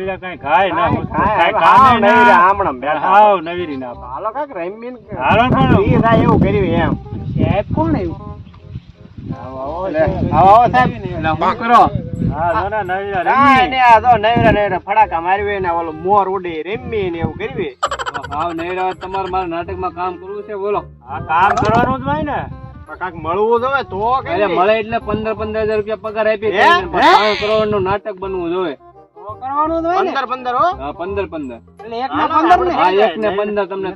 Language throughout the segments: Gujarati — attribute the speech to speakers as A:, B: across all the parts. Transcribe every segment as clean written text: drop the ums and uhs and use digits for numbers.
A: નવીરા કઈ ખાય ના
B: ખાય
A: કામે ના
B: આમણમ બેઠા
A: હાવ નવીરી ના
B: હાલો કાક રમીન
A: હાલો પણ
B: ઈ થાય એવું કર્યું એમ
C: સાહેબ કોણ આવ્યું?
B: આવો સાહેબ શું કરો
A: હા ના નવીરા
B: હા
A: રમી
B: ને આ તો નવરા ફડાકા મારવી ને ઓલો મોર ઉડી રમી ને એવું કરવી
D: હાવ નહીરા તમારે મારા નાટકમાં કામ કરવું છે બોલો.
A: આ કામ કરવાનું જ હોય ને
B: કાક મળવું જોઈએ તો
D: અરે મળે એટલે 15,000 રૂપિયા પગાર આપી
B: હે?
D: 5 કરોડ નું નાટક બનવું જોઈએ.
C: કરવાનું જ હોય ને
B: 15 હો
D: હા 15.
C: એટલે એક ના 15 ને
D: હા 1 ને 15 તમને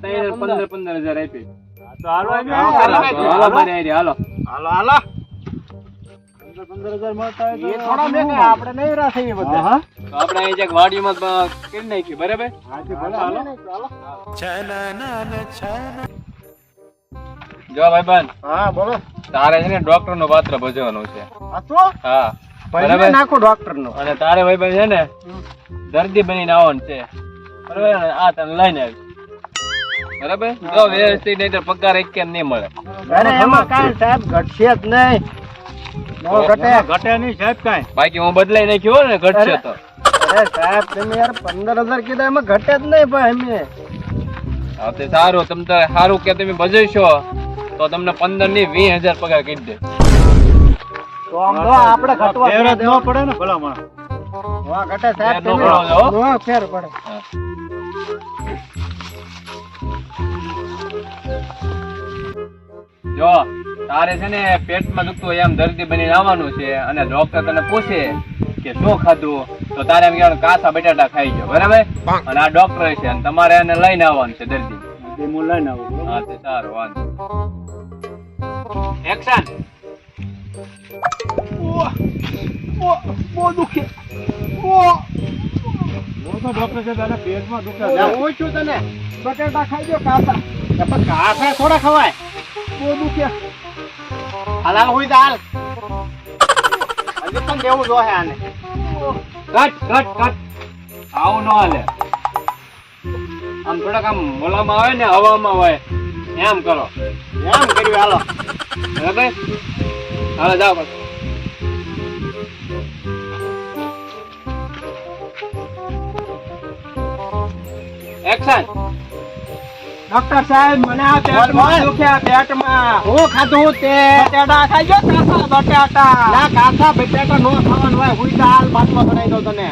D: 15,000 આપી.
A: તો હાલો એમ
D: હાલો મારી હારે હાલો.
B: હાલો હાલો
A: 15,000 મળતા હોય
B: એ થોડા મેં કે આપણે નવરા થઈ બધા
A: હા
D: તો આપણે અહીં જ્યાંક વાડીમાં કરી નાખ્યું બરાબર.
A: હાથી ભલે હાલો
D: જો ભાઈબંધ
B: હા બોલો
D: તારે છે ને ડોક્ટર નું પાત્ર ભજવવાનું છે.
B: આ તો
D: હા
B: પૈસા
D: બરાબર.
B: નાખો ડોક્ટર નો
D: અને તારે ભાઈબંધ છે ને દર્દી બનીને આવવાનું છે બરાબર ને? આ તને લઈને આવી બરાબર. જો વ્યવસ્થિત નહીં તો પગાર એક કેમ નહીં મળે.
B: અરે એમાં કાંઈ સાહેબ ઘટશે જ નહીં નો ઘટે
A: ઘટે નહીં સાહેબ કાંઈ
D: બાકી હું બદલાઈ નાખ્યો ને ઘટશે તો.
B: અરે સાહેબ તમે યાર 15,000 કીધા એમાં ઘટે જ નહીં ભાઈ અમે
D: હા તે સારું તમ તારે સારું કે તમે ભજવશો તો તમને 15 ની 20,000 પગાર કરી દે.
B: તો આમ તો આપણે ઘટવા
A: ફેર જ
B: દેવો.
A: ન પડે ને ભલામણ
B: હા ઘટે સાહેબ
D: ફેર નો
B: તમે
D: પડો છો, હો.
B: નો ફેર પડે
D: જો તારે છે ને પેટમાં દુખતું હોય એમ દર્દી બનીને આવવાનું છે અને ડોક્ટર તને પૂછે કે શું ખાધું તો તારે એમ કહેવાનું કાચા બટાટા ખાઈ ગયો બરાબર. અને આ ડોક્ટર છે અને તમારે એને લઈને આવવાનું છે દર્દી.
A: તે હું લઈને આવું
D: હા તે સારું વાંધો. એક્શન.
A: હું તો ડોક્ટર છે તારા પેટમાં દુખે
B: જા, હું છું તને બટેટા ખાઈ ગયો કાચા પણ કાચા થોડા ખવાય બહુ દુખ્યા હાલ હાલ હોય તો હાલ હજી પણ દેવું જોઈએ આને
D: કટ આવું ન હાલે. આમ થોડાક આમ મોલામાં આવે ને હવામાં હોય એમ કરો
B: એમ કર્યું હાલો
D: બરાબર. હાલો જાઓ બસ. એક્શન.
C: ડોક્ટર સાહેબ મને આ
B: બોલ,
C: પેટમાં
B: બોલ.
C: દુખ્યા પેટમાં
B: હું ખાધું તે
C: બટાટા ખાઈ ગયો કાચા બટાટા
B: ના કાચા બટેટા નો ખાવાનું હોય હોય તો હાલ બાટલો ચડાઈ દઉં તને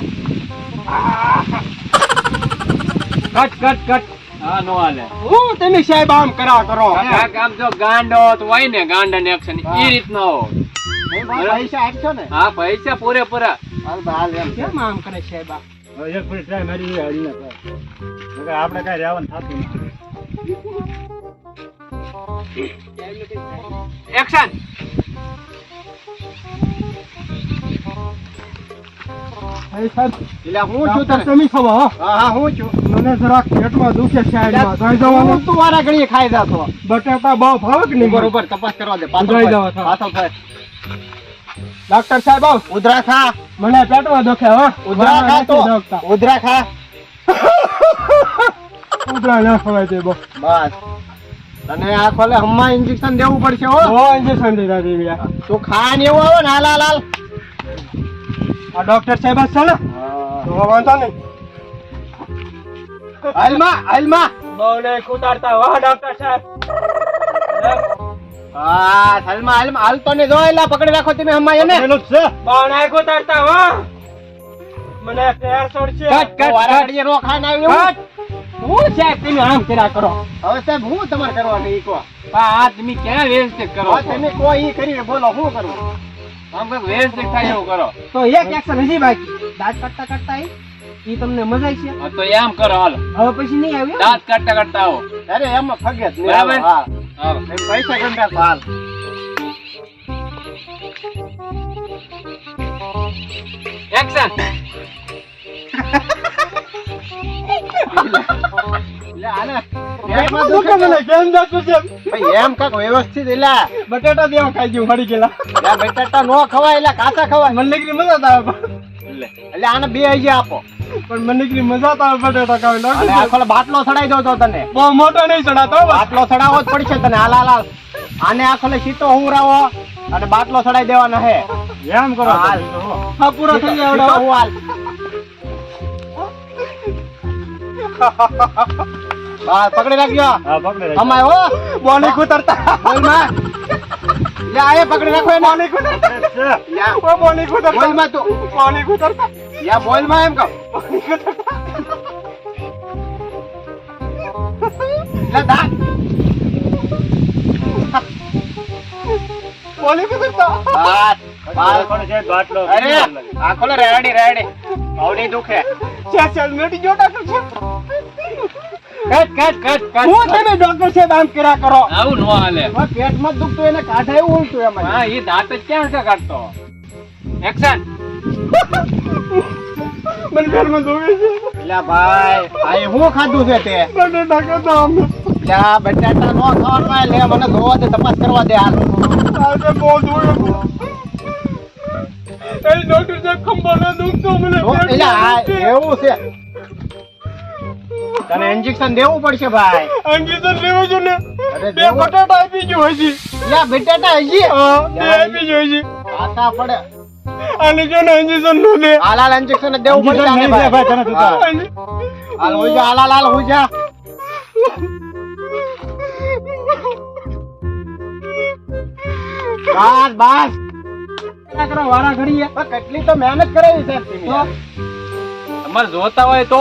D: કટ હા નો હાલે.
B: હું તમે સાહેબ આમ કરા કરો
D: કાંઈક આમ જો ગાંડો તો હોય ને ગાંડા ને એક્શન એ રીતના હો.
B: પૈસા આપશો ને
D: હા પૈસા પૂરેપૂરા.
B: હાલ તો હાલ એમ
C: કેમ આમ કરે સાહેબ આ?
A: હવે એક મિનિટ ટ્રાય મારી હોય હાલી ના થાય નકર આપણે કાંઈ રહેવાનું થતું નથી
D: એક્શન.
C: ભાઈ સાહેબ
B: એટલે હું છું
C: ડોક્ટર
B: તને
C: તમે ખબર હો
B: હા હા હું છું
C: મને જરાક પેટમાં દુખે સાઈડમાં જોઈ જવાનું
B: તું વારા ઘડીએ ખાઈ જાતો
C: બટાટા બહુ ભાવે કે નહીં
B: બરોબર તપાસ કરવા દે
C: ઉધરાઈ જાવ છો.
B: પાછળ થાય
C: ડોક્ટર સાહેબ આવ
B: ઉધરા ખા
C: મને પેટમાં દુખે હો
B: ઉધરા ખા તો
C: ડોક્ટર
B: ઉધરા ખા
C: ઉધરા ના ખવાય છે બહુ
B: બસ તને આ ખોલે હમણાં ઇન્જેક્શન દેવું પડશે હો
C: બહુ ઇન્જેક્શન દીધા છે યાર.
B: તું ખા ને એવું આવે ને હાલ હાલ હાલ
C: આ ડોક્ટર સાહેબ જ છે ને તો વાંધો નહીં
B: હાલમાં
C: બહુ નહીં ઉતારતા હો ડોક્ટર સાહેબ
B: હા હાલમાં હાલતો ને જો એલા પકડી રાખો તમે હમણાં એને
A: પેલું જ છે
C: બહુ નહીં ઉતારતા હો મને પેર છોડશે
B: વારા ઘડીએ નો ખાઈને આવ્યું એવું?
C: હું સાહેબ તમે આમ કર્યા કરો
B: હવે સાહેબ હું તમારે કરવાનું ઈ કહો
D: આ તમે ક્યાં વ્યવસ્થિત કરો
B: હવે
D: છો?
B: તમે કોઈ ઈ કરીને બોલો શું કરવું
D: આમ કંઈક વ્યવસ્થિત થાય એવું કરો.
C: તો એક એક્શન હજી બાકી દાંત કાઢતા કાઢતા ઈ તમને મજા આવી છે
D: હા, તો એમ કરો હાલો.
C: હવે પછી નહીં આવ્યું
D: દાંત કાઢતા કાઢતા આવો.
B: અરે એમાં ફગે જ નહીં
D: બરાબર.
B: હા
D: હાલો.
B: એમ પૈસા ગમે તો હાલ
D: એક્શન.
B: એટલે આને
C: પેટમાં દુખે મને કેમ દાંત છે
B: ભાઈ એમ કાક વ્યવસ્થિત એલા
C: બટાટા દેવા ખાઈ ગયું ફરી ગયેલા
B: આ બટાટા નો ખવાય એટલે કાચા ખવાય
C: મને નીકળી મજા જ આવે
B: એટલે આને બે હજી આપો
C: પણ મને નીકળી મજા તો આવે બટાટા ખાવા
B: અને આ ખોલે બાટલો ચડાઈ દો તો તને
C: બહુ મોટો નહીં ચડાતો હો.
B: બાટલો ચડાવવો જ પડશે તને હાલ હાલ હાલ આને આ ખોલે સીતો હુંરાવો અને બાટલો ચડાઈ દેવાનો હે
A: એમ કરો
B: હાલ.
A: તો હો.
C: હા પૂરો થઈ
B: સીતો
C: જાય
B: હું હાલ બસ પકડી રાખજો
A: હા પકડે રાખજો.
B: અમાય હો બોલી કુતરતા બોલ માં લે આયે પકડી રાખો એને બોલી કુતરતા
A: છે.
B: યા ઓ બોલી કુતરતા બોલ માં તું બોલી કુતરતા યા બોલ માં એમ કહો લે દા બોલી કુતરતા બસ
A: બાર પણ છે બાટલો
B: અરે આ ખોલો રેડી રેડી આવડી દુખે ચાલ મેટી જો ડોક્ટર છે કટ હું તમે ડોક્ટર છે આમ કર્યા કરો
D: આવું નો હાલે
B: હવે પેટમાં દુખતું એને કાઢે એવું ઉલટું એમાં
D: હા ઈ દાંત જ ક્યાં છે કાઢતો એક્શન
B: મને પેટમાં દુખે છે લા ભાઈ આ હું ખાધું છે તે બટાટા ખાધા અમે લા બટાટા નો ખાવાનું લે મને જોવા દે તપાસ કરવા દે હાલ આજે બહુ દુખે એ ડોક્ટર સાહેબ ખંભાનો દુખતો મને એવું છે તને ઇન્જેક્શન દેવું પડશે ભાઈ
C: ઇન્જેક્શન લેવું છે ને
B: અરે
C: બે બટાટા આપી જો હજી
B: યા બટાટા હજી
C: હા બે આપી જો હજી
B: આતા પડે
C: આને જો ને ઇન્જેક્શન નો દે
B: હાલ ઇન્જેક્શન દેવું પડશે
A: ઇન્જેક્શન
B: આને
A: નહીં દે ભાઈ, તને જોતા.
B: હાલ હોઈ જા હાલ હોઈ જા બસ બસ
C: क्या करो वारा घड़ी है
B: પણ કેટલી તો મહેનત કરેલી છે તમે
D: તમારે જોતા હોય તો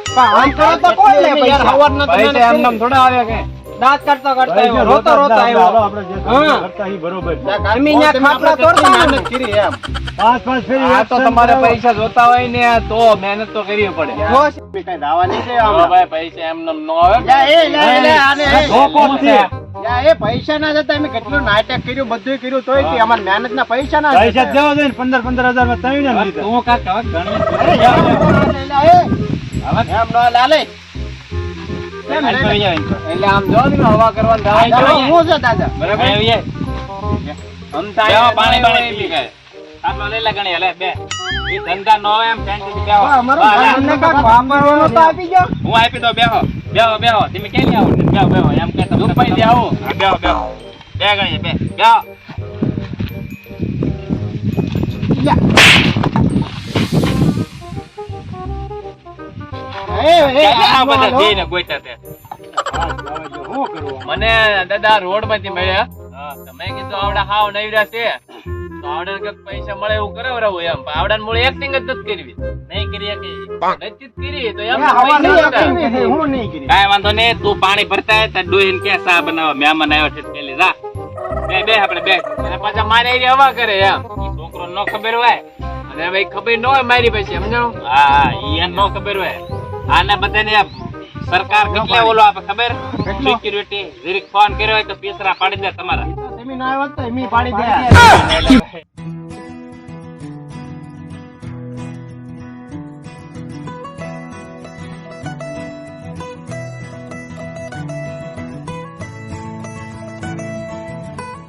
B: પણ આમ કરો તો કોણ લે
C: યાર,
B: પૈસા
C: સવારના તમે
D: પૈસા એમ નેમ થોડા આવે કે
C: दांत काटता काटता
A: ભાઈ,
C: આવ્યો
A: જો
C: रोता रोता
A: હાલો,
C: આવ્યો
A: આપણે જે
C: હા.
A: કરતા ઈ બરોબર છે.
C: અમે અહીંયા ખાટલા તોડતા ને.
B: મહેનત કરી એમ
A: પાંચ પાંચ ફેરી
D: આ તો
A: action
D: તમારે
A: કરાવો.
D: પૈસા જોતા હોય ને તો મહેનત તો કરવી પડે
C: જો
B: બી કઈ દાવા નહીં છે
D: જો
B: આમાં.
D: ભાઈ પૈસા એમ નેમ નો આવે
B: યા એ આને એ.
A: ધોકો છે.
B: યા એ પૈસા ના જતા અમે કેટલું નાટક કર્યું બધું કર્યું તોય તે અમાર મહેનત ના પૈસા ના
A: પૈસા
B: જતા.
A: દેવા જોઈએ ને 15,000 માં ત્રણ ને લીધા.
D: તું કાક હવે ગણવી
B: અરે યાર, એમ નો લાલે
D: એટલે આમ જો ને હવા કરવાનું થાય
B: આ
D: જો.
B: હું છે દાદા
D: બરાબર પાણી પાણી પી ગયે આટલો લઈ લે ગણી લે બે ઈ ધંધા નો હોય એમ શાંતિથી બેહો.
B: અમારું
D: હા, લે.
B: ભાઈને કાંઈક વાપરવાનું તો આપી જાઓ.
D: હું આપી દઉં બેહો બેહો તમે કેમ આવો બેહો બેહો એમ કે તમને રૂપાઈ દે આવો હા, બેહો બે ગણીએ બે બેહો આ બધા જઈને ગોઈતા તે
A: શું કરવું?
D: મને દાદા રોડ માંથી મળ્યા તમે કીધું આવડા હાવ નવરા છે તો આવડે કઈક પૈસા મળે એવું કરાવરાવું એમ પણ આવડા મૂળ એક્ટિંગ જ નથી કરવી નહીં કરી નથી જ કરી તો એમ
B: હવા
D: પૈસા
B: નહીં
D: નતા.
B: આપી છે, હું નહીં કરી.
D: કાંઈ વાંધો નહીં તું પાણી ભરતા હોય તો ડોહીને કે સા બનાવો મહેમાન આવ્યો છે પેલી જા બે આપણે બે અને પાછા મારે એરી હવા કરે એમ ઈ છોકરો નો ખબર હોય અને હવે ઈ ખબર ન હોય મારી પાસે સમજાણું હા ઈ એને નો ખબર હોય આને બધાને સરકાર કેટલે ઓલો આપે ખબર
B: કેટલો?
D: સિક્યુરિટી જરીક ફોન કર્યો હોય તો પીસરા પાડી દે તમારા
B: તમે ના આવ્યા તો એમ પાડી દે